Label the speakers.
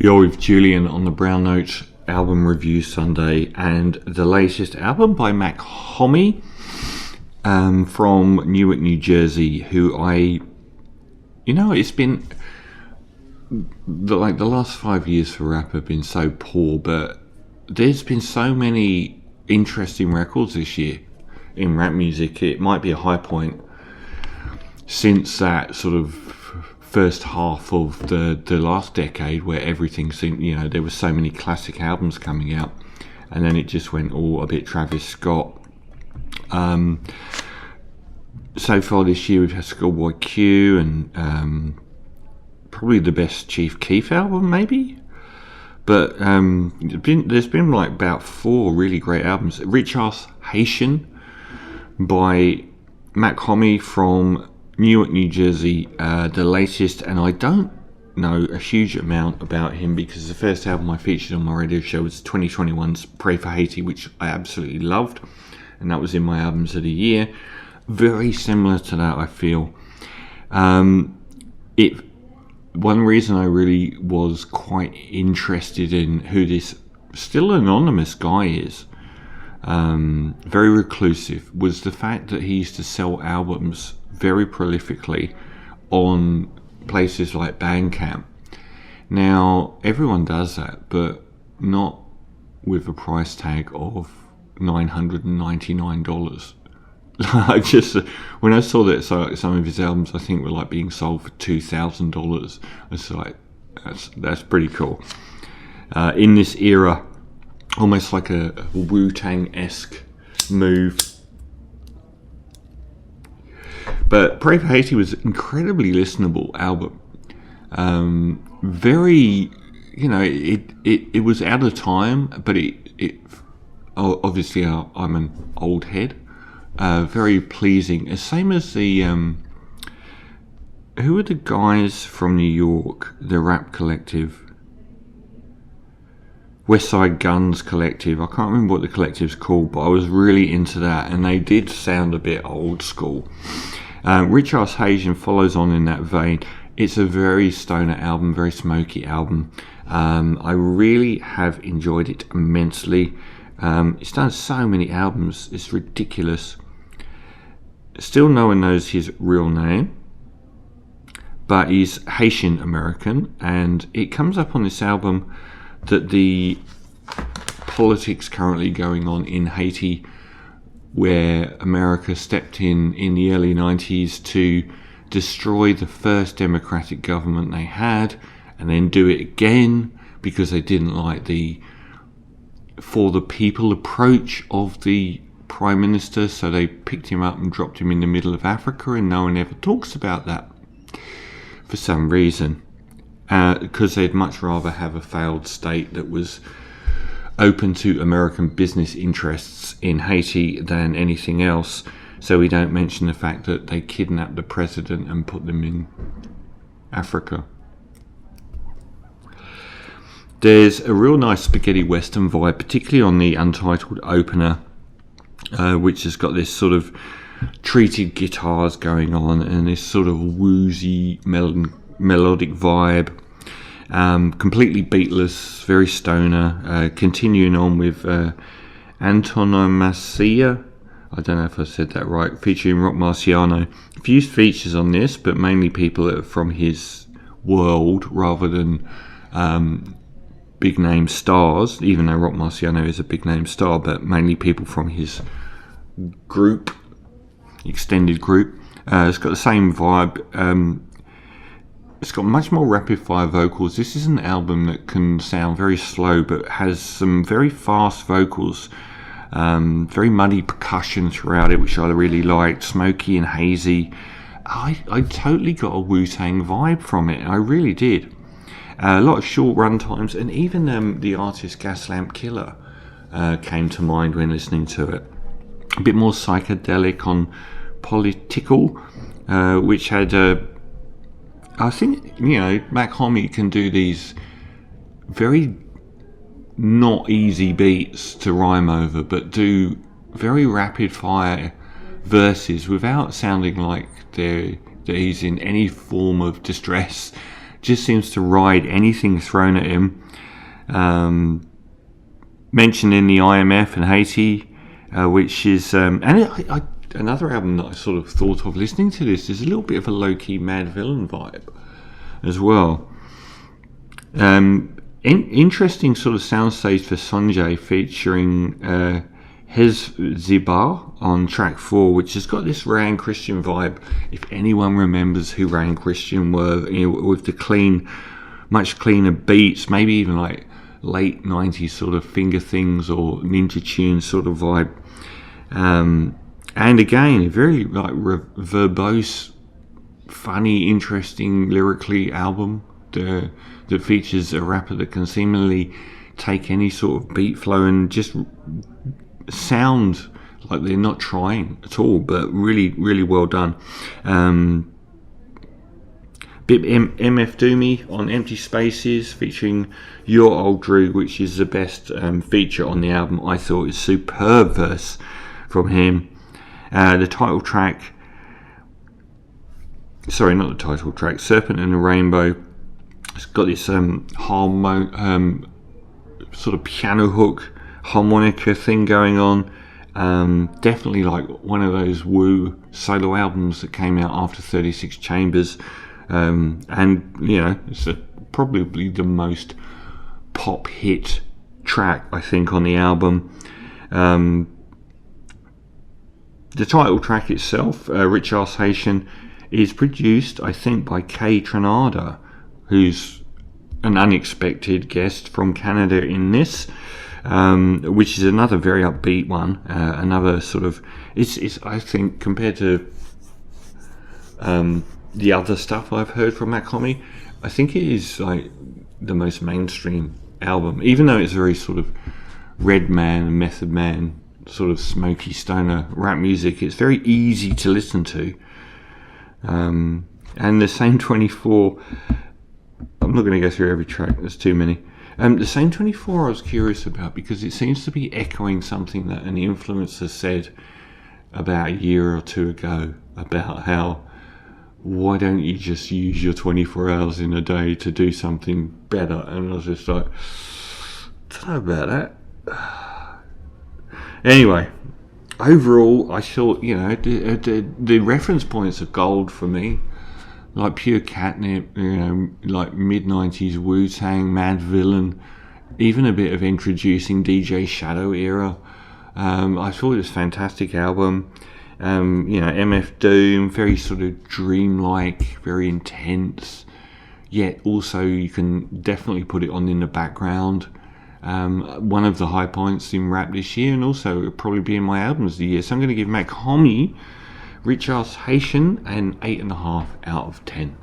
Speaker 1: You're with Julian on the Brown Note album review Sunday, and the latest album by Mach-Hommy from Newark, New Jersey, who it's been the last 5 years for rap have been so poor, but there's been so many interesting records this year in rap music. It might be a high point since that sort of first half of the last decade, where everything seemed, there were so many classic albums coming out, and then it just went all a bit Travis Scott. So far this year we've had Schoolboy Q and probably the best Chief Keef album maybe, but there's been like about 4 really great albums. Rich Ass Haitian by Mach-Hommy from Newark, New Jersey, the latest, and I don't know a huge amount about him because the first album I featured on my radio show was 2021's Pray for Haiti, which I absolutely loved, and that was in my albums of the year. Very similar to that, I feel. One reason I really was quite interested in who this still anonymous guy is, very reclusive, was the fact that he used to sell albums very prolifically on places like Bandcamp. Now, everyone does that, but not with a price tag of $999. When I saw that some of his albums, I think, were like being sold for $2,000, it's like, that's pretty cool. In this era, almost like a Wu-Tang-esque move. But Pray for Haiti was an incredibly listenable album. Very, it was out of time, but it obviously I'm an old head. Very pleasing. Same as the who are the guys from New York, the rap collective, West Side Guns Collective. I can't remember what the collective's called, but I was really into that, and they did sound a bit old school. Rich Ass Haitian follows on in that vein. It's a very stoner album, very smoky album. I really have enjoyed it immensely. He's done so many albums, it's ridiculous. Still no one knows his real name, but he's Haitian American, and it comes up on this album that the politics currently going on in Haiti, where America stepped in the early 90s to destroy the first democratic government they had, and then do it again because they didn't like the for the people approach of the Prime Minister, so they picked him up and dropped him in the middle of Africa, and no one ever talks about that for some reason, because they'd much rather have a failed state that was open to American business interests in Haiti than anything else. So we don't mention the fact that they kidnapped the president and put them in Africa. There's a real nice spaghetti western vibe, particularly on the untitled opener, which has got this sort of treated guitars going on and this sort of woozy melodic vibe. Completely beatless, very stoner. Continuing on with Antonomasia, I don't know if I said that right, featuring Rock Marciano. A few features on this, but mainly people that are from his world rather than big name stars, even though Rock Marciano is a big name star, but mainly people from his group, extended group. It's got the same vibe. It's got much more rapid fire vocals. This is an album that can sound very slow, but has some very fast vocals, very muddy percussion throughout it, which I really liked, smoky and hazy. I totally got a Wu-Tang vibe from it, I really did. A lot of short run times, and even the artist Gaslamp Killer came to mind when listening to it. A bit more psychedelic on Political, which had I think, Mach-Hommy can do these very not easy beats to rhyme over, but do very rapid fire verses without sounding like he's in any form of distress. just seems to ride anything thrown at him. Mentioned in the IMF and Haiti, which is another album that I sort of thought of listening to this. There's a little bit of a low-key Mad Villain vibe as well. Interesting sort of soundstage for Sanjay, featuring Hez Zibar on track 4, which has got this Ran Christian vibe. If anyone remembers who Ran Christian were, with the much cleaner beats, maybe even like late 90s sort of Finger Things or Ninja Tune sort of vibe. And again, a very like verbose, funny, interesting lyrically album that features a rapper that can seemingly take any sort of beat flow and just sound like they're not trying at all, but really, really well done. Bit MF Doomy on Empty Spaces, featuring Your Old Drew, which is the best feature on the album. I thought it's superb verse from him. The title track, sorry, not the title track, Serpent and the Rainbow. It's got this sort of piano hook, harmonica thing going on. Definitely like one of those Woo solo albums that came out after 36 Chambers. And it's probably the most pop hit track, I think, on the album. The title track itself, Rich Ass Haitian, is produced, I think, by Kay Tranada, who's an unexpected guest from Canada in this, which is another very upbeat one. Another sort of, it's I think, compared to the other stuff I've heard from Mach-Hommy, I think it is like the most mainstream album, even though it's very sort of Redman and Method Man sort of smoky stoner rap music. It's very easy to listen to. And the Same 24, I'm not going to go through every track, there's too many. The Same 24 I was curious about because it seems to be echoing something that an influencer said about a year or two ago, about how, why don't you just use your 24 hours in a day to do something better? And I was just like, I don't know about that. Anyway, overall, I thought, the reference points are gold for me. Like Pure Catnip, like mid-90s Wu-Tang, Mad Villain, even a bit of introducing DJ Shadow era. I thought it was a fantastic album. MF Doom, very sort of dreamlike, very intense, yet also you can definitely put it on in the background. One of the high points in rap this year, and also it'll probably be in my albums of the year. So I'm going to give Mach-Hommy, Rich Ass Haitian, an 8.5 out of 10.